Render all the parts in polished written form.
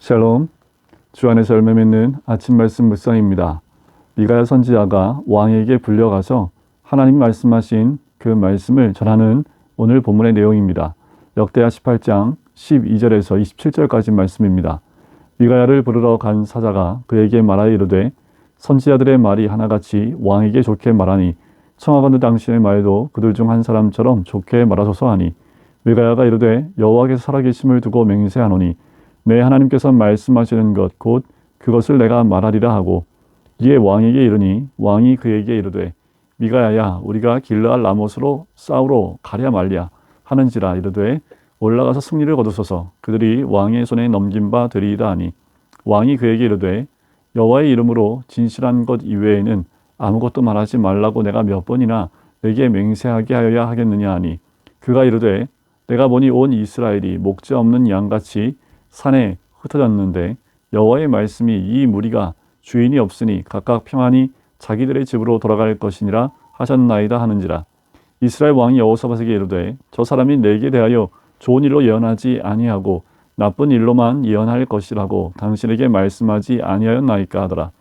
샬롬, 주 안에서 열매 맺는 아침 말씀 묵상입니다. 미가야 선지자가 왕에게 불려가서 하나님 말씀하신 그 말씀을 전하는 오늘 본문의 내용입니다. 역대하 18장 12절에서 27절까지 말씀입니다. 미가야를 부르러 간 사자가 그에게 말하여 이르되 선지자들의 말이 하나같이 왕에게 좋게 말하니 청하건대 당신의 말도 그들 중 한 사람처럼 좋게 말하소서 하니 미가야가 이르되 여호와께서 살아계심을 두고 맹세하노니 내 하나님께서 말씀하시는 것 곧 그것을 내가 말하리라 하고 이에 왕에게 이르니 왕이 그에게 이르되 미가야야 우리가 길르앗 라못으로 싸우러 가랴 말랴 하는지라 이르되 올라가서 승리를 거두소서 그들이 왕의 손에 넘긴 바 되리이다 하니 왕이 그에게 이르되 여호와의 이름으로 진실한 것 이외에는 아무것도 말하지 말라고 내가 몇 번이나 내게 맹세하게 하여야 하겠느냐 하니 그가 이르되 내가 보니 온 이스라엘이 목자 없는 양같이 산에 흩어졌는데 여호와의 말씀이 이 무리가 주인이 없으니 각각 평안히 자기들의 집으로 돌아갈 것이니라 하셨나이다 하는지라. 이스라엘 왕이 여호사밧에게 이르되 저 사람이 내게 대하여 좋은 일로 예언하지 아니하고 나쁜 일로만 예언할 것이라고 당신에게 말씀하지 아니하였나이까 하더라.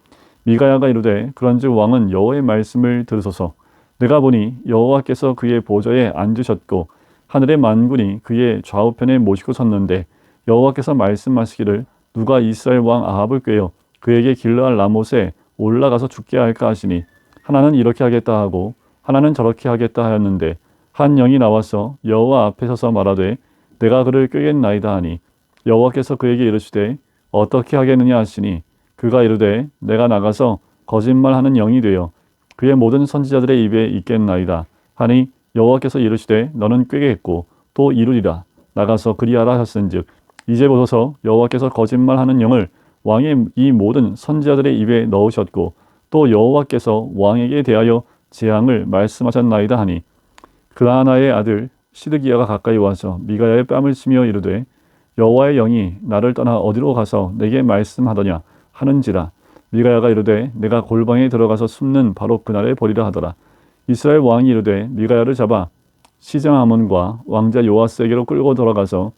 미가야가 이르되 그런즉 왕은 여호와의 말씀을 들으소서. 내가 보니 여호와께서 그의 보좌에 앉으셨고 하늘의 만군이 그의 좌우편에 모시고 섰는데 여호와께서 말씀하시기를 누가 이스라엘 왕 아합을 꾀어 그에게 길르앗 라못에 올라가서 죽게 할까 하시니 하나는 이렇게 하겠다 하고 하나는 저렇게 하겠다 하였는데 한 영이 나와서 여호와 앞에 서서 말하되 내가 그를 꾀겠나이다 하니 여호와께서 그에게 이르시되 어떻게 하겠느냐 하시니 그가 이르되 내가 나가서 거짓말하는 영이 되어 그의 모든 선지자들의 입에 있겠나이다 하니 여호와께서 이르시되 너는 꾀겠고 또 이루리라 나가서 그리하라 하셨은즉 이제 보소서 여호와께서 거짓말하는 영을 왕의 이 모든 선지자들의 입에 넣으셨고 또 여호와께서 왕에게 대하여 재앙을 말씀하셨나이다 하니 그나아나의 아들 시드기야가 가까이 와서 미가야의 뺨을 치며 이르되 여호와의 영이 나를 떠나 어디로 가서 내게 말씀하더냐 하는지라. 미가야가 이르되 내가 골방에 들어가서 숨는 바로 그날에 보리라 하더라. 이스라엘 왕이 이르되 미가야를 잡아 시장 아몬과 왕자 요아스에게로 끌고 돌아가서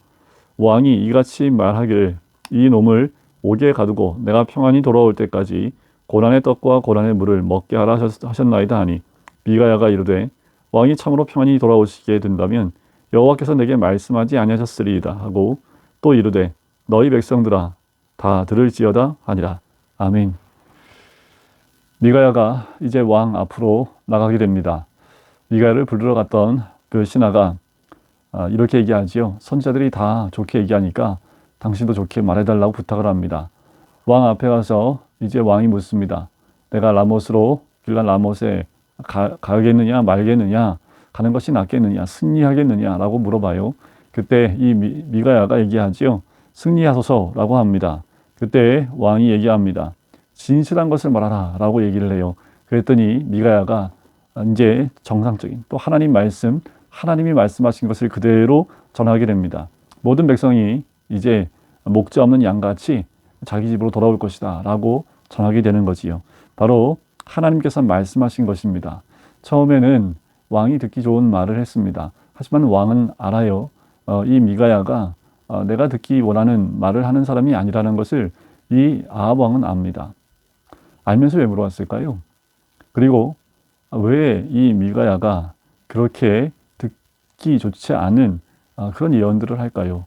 왕이 이같이 말하기를 이 놈을 옥에 가두고 내가 평안히 돌아올 때까지 고난의 떡과 고난의 물을 먹게 하라 하셨나이다 하니 미가야가 이르되 왕이 참으로 평안히 돌아오시게 된다면 여호와께서 내게 말씀하지 아니하셨으리이다 하고 또 이르되 너희 백성들아 다 들을지어다 하니라. 아멘. 미가야가 이제 왕 앞으로 나가게 됩니다. 미가야를 부르러 갔던 그 신하가 이렇게 얘기하지요. 선지자들이 다 좋게 얘기하니까 당신도 좋게 말해달라고 부탁을 합니다. 왕 앞에 가서 이제 왕이 묻습니다. 내가 라못으로 길르앗 라못에 가겠느냐 말겠느냐 가는 것이 낫겠느냐 승리하겠느냐 라고 물어봐요. 그때 이 미가야가 얘기하지요. 승리하소서라고 합니다. 그때 왕이 얘기합니다. 진실한 것을 말하라 라고 얘기를 해요. 그랬더니 미가야가 이제 정상적인 또 하나님 말씀 하나님이 말씀하신 것을 그대로 전하게 됩니다. 모든 백성이 이제 목자 없는 양같이 자기 집으로 돌아올 것이다 라고 전하게 되는 거지요. 바로 하나님께서 말씀하신 것입니다. 처음에는 왕이 듣기 좋은 말을 했습니다. 하지만 왕은 알아요. 이 미가야가 내가 듣기 원하는 말을 하는 사람이 아니라는 것을 이 아합 왕은 압니다. 알면서 왜 물어봤을까요? 그리고 왜 이 미가야가 그렇게 듣기 좋지 않은 그런 예언들을 할까요?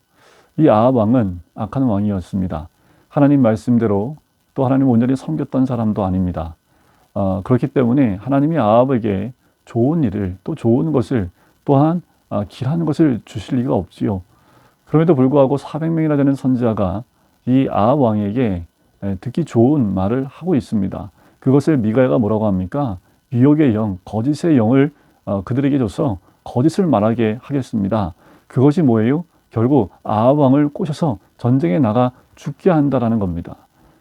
이 아합 왕은 악한 왕이었습니다. 하나님 말씀대로 또 하나님 온전히 섬겼던 사람도 아닙니다. 그렇기 때문에 하나님이 아합에게 좋은 일을 또 좋은 것을 또한 길한 것을 주실 리가 없지요. 그럼에도 불구하고 400명이나 되는 선지자가 이 아합 왕에게 듣기 좋은 말을 하고 있습니다. 그것을 미가야가 뭐라고 합니까? 유혹의 영, 거짓의 영을 그들에게 줘서 거짓을 말하게 하겠습니다. 그것이 뭐예요? 결국 아합 왕을 꼬셔서 전쟁에 나가 죽게 한다라는 겁니다.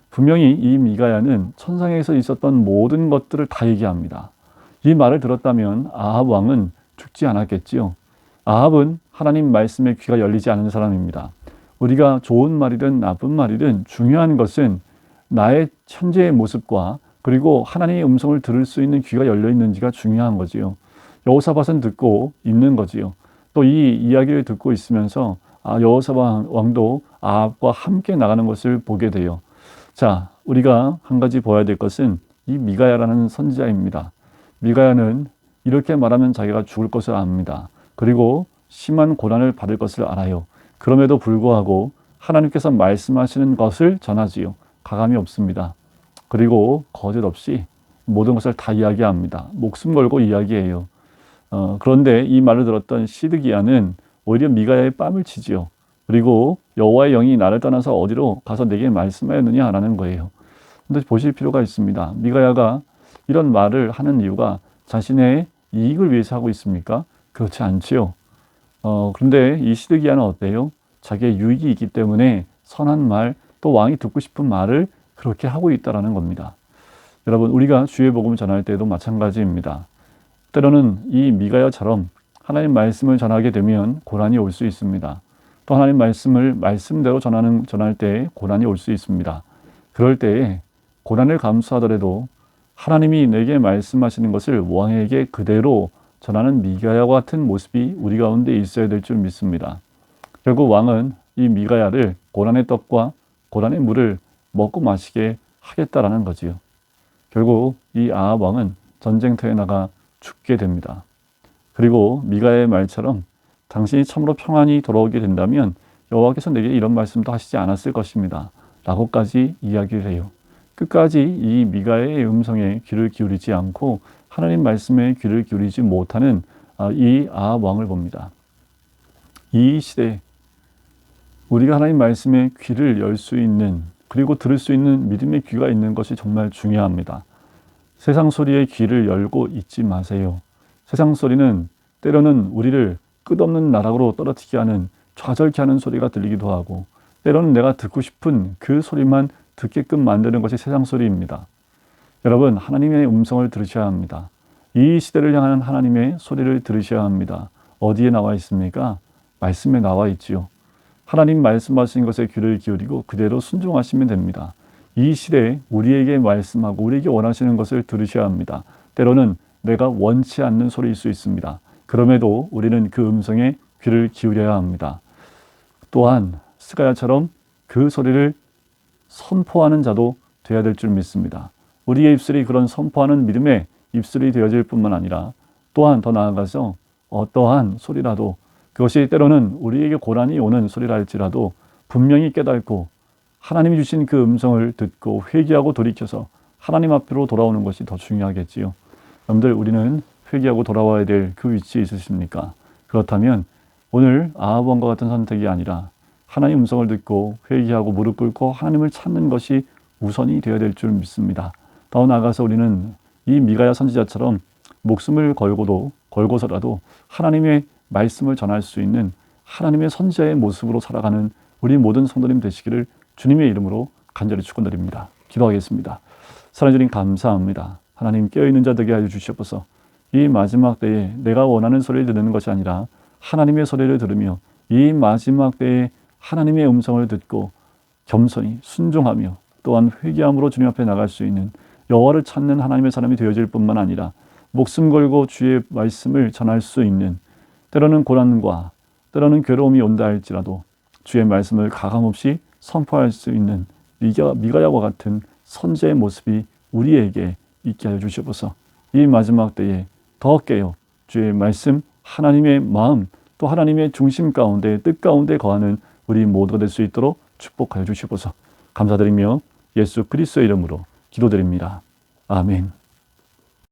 분명히 이 미가야는 천상에서 있었던 모든 것들을 다 얘기합니다. 이 말을 들었다면 아합 왕은 죽지 않았겠지요. 아합은 하나님 말씀에 귀가 열리지 않은 사람입니다. 우리가 좋은 말이든 나쁜 말이든 중요한 것은 나의 현재의 모습과 그리고 하나님의 음성을 들을 수 있는 귀가 열려 있는지가 중요한 거지요. 여호사밧은 듣고 있는 거지요. 또 이 이야기를 듣고 있으면서 여호사밧 왕도 아합과 함께 나가는 것을 보게 돼요. 자, 우리가 한 가지 보아야 될 것은 이 미가야라는 선지자입니다. 미가야는 이렇게 말하면 자기가 죽을 것을 압니다. 그리고 심한 고난을 받을 것을 알아요. 그럼에도 불구하고 하나님께서 말씀하시는 것을 전하지요. 가감이 없습니다. 그리고 거짓 없이 모든 것을 다 이야기합니다. 목숨 걸고 이야기해요. 그런데 이 말을 들었던 시드기야는 오히려 미가야의 뺨을 치지요. 그리고 여호와의 영이 나를 떠나서 어디로 가서 내게 말씀하였느냐라는 거예요. 근데 보실 필요가 있습니다. 미가야가 이런 말을 하는 이유가 자신의 이익을 위해서 하고 있습니까? 그렇지 않지요. 그런데 이 시드기야는 어때요? 자기의 유익이 있기 때문에 선한 말, 또 왕이 듣고 싶은 말을 그렇게 하고 있다라는 겁니다. 여러분, 우리가 주의 복음을 전할 때도 마찬가지입니다. 때로는 이 미가야처럼 하나님 말씀을 전하게 되면 고난이 올 수 있습니다. 또 하나님 말씀을 말씀대로 전할 때 고난이 올 수 있습니다. 그럴 때에 고난을 감수하더라도 하나님이 내게 말씀하시는 것을 왕에게 그대로 전하는 미가야와 같은 모습이 우리 가운데 있어야 될 줄 믿습니다. 결국 왕은 이 미가야를 고난의 떡과 고난의 물을 먹고 마시게 하겠다라는 거지요. 결국 이 아합 왕은 전쟁터에 나가 죽게 됩니다. 그리고 미가야의 말처럼 당신이 참으로 평안히 돌아오게 된다면 여호와께서 내게 이런 말씀도 하시지 않았을 것입니다. 라고까지 이야기를 해요. 끝까지 이 미가야의 음성에 귀를 기울이지 않고 하나님 말씀에 귀를 기울이지 못하는 이 아합 왕을 봅니다. 이 시대에 우리가 하나님 말씀에 귀를 열 수 있는, 그리고 들을 수 있는 믿음의 귀가 있는 것이 정말 중요합니다. 세상 소리에 귀를 열고 있지 마세요. 세상 소리는 때로는 우리를 끝없는 나락으로 떨어뜨리게 하는, 좌절케 하는 소리가 들리기도 하고, 때로는 내가 듣고 싶은 그 소리만 듣게끔 만드는 것이 세상 소리입니다. 여러분, 하나님의 음성을 들으셔야 합니다. 이 시대를 향하는 하나님의 소리를 들으셔야 합니다. 어디에 나와 있습니까? 말씀에 나와 있지요. 하나님 말씀하신 것에 귀를 기울이고 그대로 순종하시면 됩니다. 이 시대에 우리에게 말씀하고 우리에게 원하시는 것을 들으셔야 합니다. 때로는 내가 원치 않는 소리일 수 있습니다. 그럼에도 우리는 그 음성에 귀를 기울여야 합니다. 또한 스가야처럼 그 소리를 선포하는 자도 되어야 될 줄 믿습니다. 우리의 입술이 그런 선포하는 믿음의 입술이 되어질 뿐만 아니라 또한 더 나아가서 어떠한 소리라도, 그것이 때로는 우리에게 고난이 오는 소리라 할지라도 분명히 깨닫고 하나님이 주신 그 음성을 듣고 회개하고 돌이켜서 하나님 앞으로 돌아오는 것이 더 중요하겠지요. 여러분들, 우리는 회개하고 돌아와야 될 그 위치에 있으십니까? 그렇다면 오늘 아합 왕과 같은 선택이 아니라 하나님 음성을 듣고 회개하고 무릎 꿇고 하나님을 찾는 것이 우선이 되어야 될 줄 믿습니다. 더 나아가서 우리는 이 미가야 선지자처럼 목숨을 걸고서라도 하나님의 말씀을 전할 수 있는 하나님의 선지자의 모습으로 살아가는 우리 모든 성도님 되시기를 주님의 이름으로 간절히 축원드립니다. 기도하겠습니다. 사랑해 주님 감사합니다. 하나님, 깨어있는 자 되게 하여 주시옵소서. 이 마지막 때에 내가 원하는 소리를 듣는 것이 아니라 하나님의 소리를 들으며 이 마지막 때에 하나님의 음성을 듣고 겸손히 순종하며 또한 회개함으로 주님 앞에 나갈 수 있는 여호와를 찾는 하나님의 사람이 되어질 뿐만 아니라 목숨 걸고 주의 말씀을 전할 수 있는, 때로는 고난과 때로는 괴로움이 온다 할지라도 주의 말씀을 가감없이 선포할 수 있는 미가야와 같은 선지자의 모습이 우리에게 있게 하여 주시옵소서. 이 마지막 때에 더 깨어 주의 말씀, 하나님의 마음, 또 하나님의 중심 가운데, 뜻 가운데 거하는 우리 모두가 될 수 있도록 축복하여 주시옵소서. 감사드리며 예수 그리스도의 이름으로 기도드립니다. 아멘.